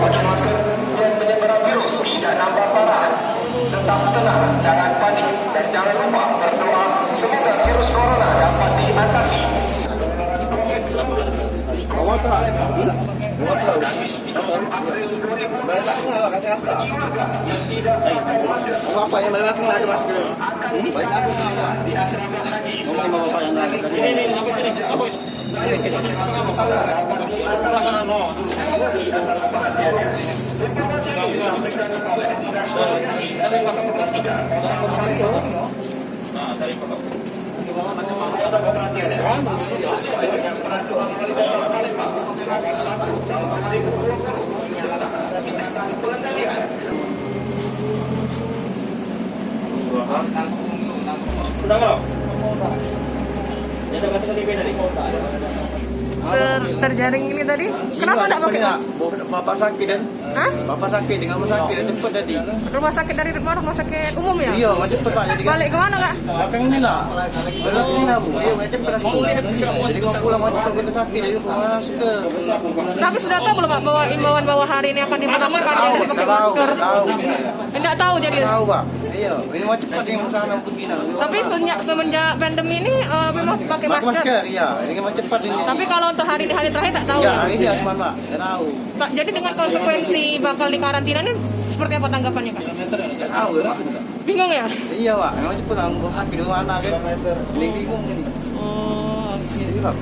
pakai masker dan penyebaran virus tidak nambah parah. Tetap tenang, jangan panik, dan jangan lupa berdoa semoga virus corona dapat diatasi. Kamis 30 April 2020 yang tidak pakai masker Apa yang belakang ada masker? akan diperbolehkan di asrama haji selama 1 kali. Atas perhatiannya. Informasi ini disampaikan oleh Dinas Komunikasi dan Informatika. Sesuai dengan peraturan Wali Kota Palembang nomor 1 tahun 2020 tentang peningkatan pengendalian. Sudah kau? Jadi kata KTP tadi. Terjaring ini tadi. Kenapa enggak pakai? Bapak sakit kan? Hah? Bapak sakit dengan rumah sakit cepet tadi. Rumah sakit dari mana? Rumah sakit umum ya? Iya, cepet Pak. Jadi Balik ke mana, Kak? belakang ini lah. Belakang ini lah, Bu. Iya, cepet aku. Jadi kalau pulang mau cepet kita sakit jadi rumah masker. Tapi sudah tahu belum, Pak, bahwa imbauan bahwa hari ini akan diberlakukan tidak pakai masker? Tahu. Tidak tahu jadi. Tahu, Pak. Iya, ini mau cepet yang sana begini. Tapi semenjak pandemi ini memang pakai Pakai masker. masker, iya. Ini mau cepet ini. Tapi kalau untuk hari terakhir tak tahu. Ya, Ya? ini ya cuma Pak. Enggak tahu. Jadi dengan konsekuensi bakal dikarantina ini seperti apa tanggapannya, Kak? Enggak tahu ya, Pak. Bingung ya? Iya, Pak. Memang cepet lah mau sakit di mana kan. Ini bingung ini. Oh, Ini, Pak.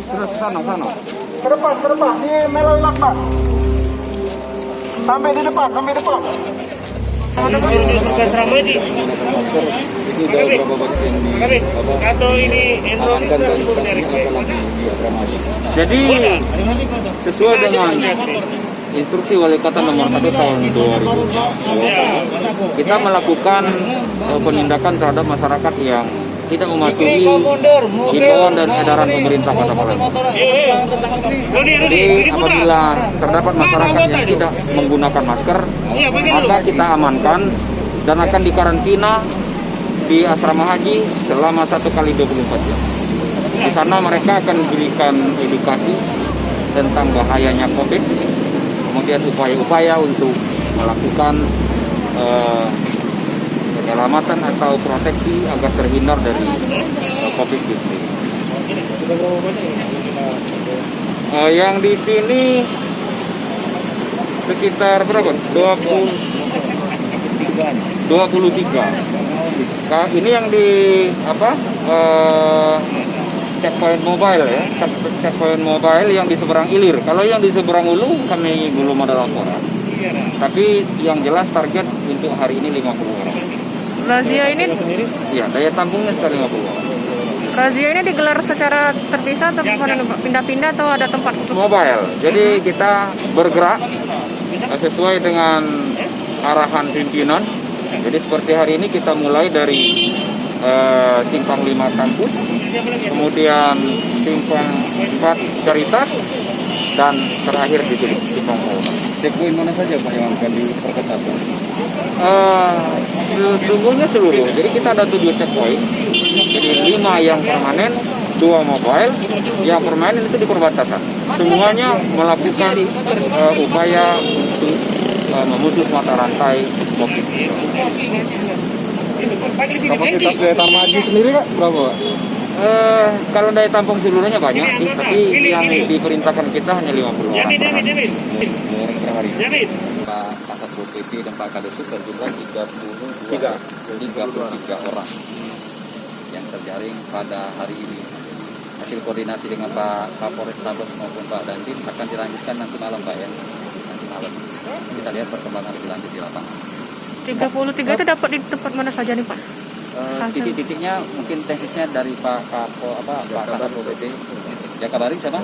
Terus ke sana. Ke depan. Ini meloi Pak. Sampai di depan. Ini suka asrama di. Masker atau ini enroll dari Jadi sesuai dengan instruksi Wali Kota nomor 1 tahun 2020, kita melakukan penindakan terhadap masyarakat yang tidak mematuhi himbauan dan edaran pemerintah Kota Palembang. Jadi apabila terdapat masyarakat yang tidak menggunakan masker, maka kita amankan dan akan dikarantina di asrama haji selama 1 kali 24 jam. Di sana mereka akan diberikan edukasi tentang bahayanya COVID, kemudian upaya-upaya untuk melakukan penyelamatan atau proteksi agar terhindar dari COVID-19. Yang di sini sekitar berapa? 23. Ini yang di checkpoint mobile ya, checkpoint mobile yang di seberang Ilir. Kalau yang di seberang Ulu kami belum ada laporan. Tapi yang jelas target untuk hari ini 50 orang. razia ini Ya, daya tampungnya sekitar 50 orang. razia ini digelar secara terpisah atau pindah-pindah atau ada tempat Mobile. Jadi kita bergerak sesuai dengan arahan pimpinan. Jadi seperti hari ini kita mulai dari Simpang 5 Kampus, kemudian Simpang 4 Caritas, dan terakhir di sini Simpang Polda. Checkpoint mana saja Pak yang akan diperketat? Sesungguhnya seluruh. Jadi kita ada 7 checkpoint. Jadi 5 yang permanen, 2 mobile. Yang permanen itu di perbatasan. Semuanya melakukan upaya untuk memutus mata rantai COVID. Kapasitas daya tampung haji sendiri Pak berapa Pak? Kalau daya tampung seluruhnya banyak sih, tapi yang diperintahkan kita hanya 50 orang per hari. Pak Kasatpol PP dan Pak Kadesub berjumlah 33 orang yang terjaring pada hari ini. Hasil koordinasi dengan Pak Kapolres Tabes maupun Pak Dandim akan dilanjutkan nanti malam Pak ya. Nanti malam. Kita lihat perkembangan lebih lanjut di lapangan. 33 itu dapat di tempat mana saja nih, Pak? Titik-titiknya mungkin teknisnya dari Pak Kasatpol PP. Jakabari siapa?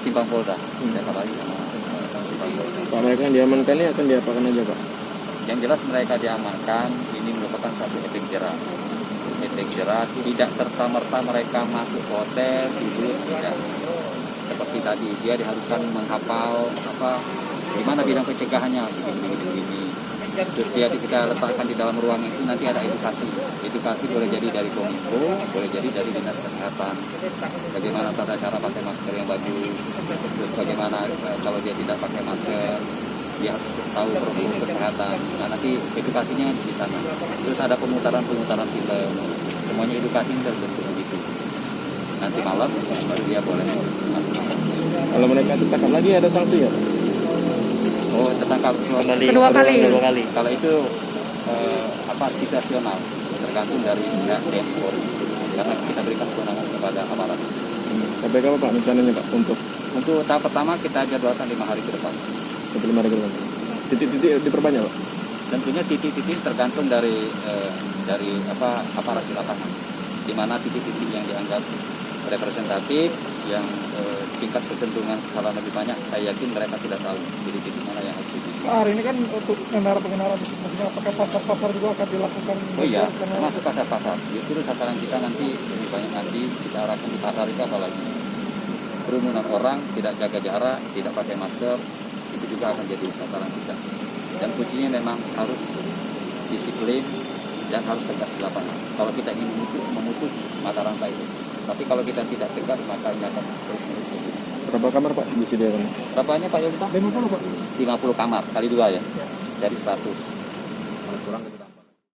Simpang Polda. Jakabari sama Simpang Polda. Pak, mereka yang diamankan ini akan diapakan aja Pak? Yang jelas mereka diamankan, ini merupakan satu efek jerak. Efek jerak tidak serta-merta mereka masuk ke hotel, tidur, tidak. Seperti tadi dia diharuskan menghafal gimana bidang pencegahannya begini. Terus dia kita letakkan di dalam ruang itu nanti ada edukasi boleh jadi dari Kominfo, boleh jadi dari dinas kesehatan, bagaimana tata cara pakai masker yang bagus, terus bagaimana kalau dia tidak pakai masker dia harus tahu protokol kesehatan. Nah nanti edukasinya di sana. Terus ada pemutaran film, semuanya edukasi terbentuk begitu. Nanti malam baru dia boleh masuk. Kalau mereka tertangkap lagi ada sanksi ya? Oh, tertangkap Kedua kali. Kalau itu situasional, tergantung dari pihak TNI Polri. Karena kita berikan kewenangan kepada aparat. Sampai kapan Pak rencananya Pak untuk tahap pertama kita jadwalkan 5 hari ke depan. sampai 5 hari ke depan? Titik-titik diperbanyak Pak? Tentunya titik-titik tergantung dari aparat di lapangan. Di mana titik-titik yang dianggap representatif, yang tingkat kecenderungan kesalahan lebih banyak, saya yakin mereka sudah tahu titik-titik mana yang harus ditindak. Hari ini kan untuk pengendara, maksudnya apakah pasar-pasar juga akan dilakukan? Oh iya, termasuk pasar-pasar. Justru sasaran kita nanti lebih banyak nanti kita arahkan di pasar itu apalagi kerumunan orang, tidak jaga jarak, tidak pakai masker, itu juga akan jadi sasaran kita. Dan kuncinya memang harus disiplin dan harus tegas di lapangan. Kalau kita ingin memutus mata rantai itu. Tapi kalau kita tidak tegas maka ini akan terus-menerus. Berapa kamar Pak disediakan? Berapanya Pak Yonta? 50 Pak. 50 kamar kali 2 ya. Dari 100. Kurang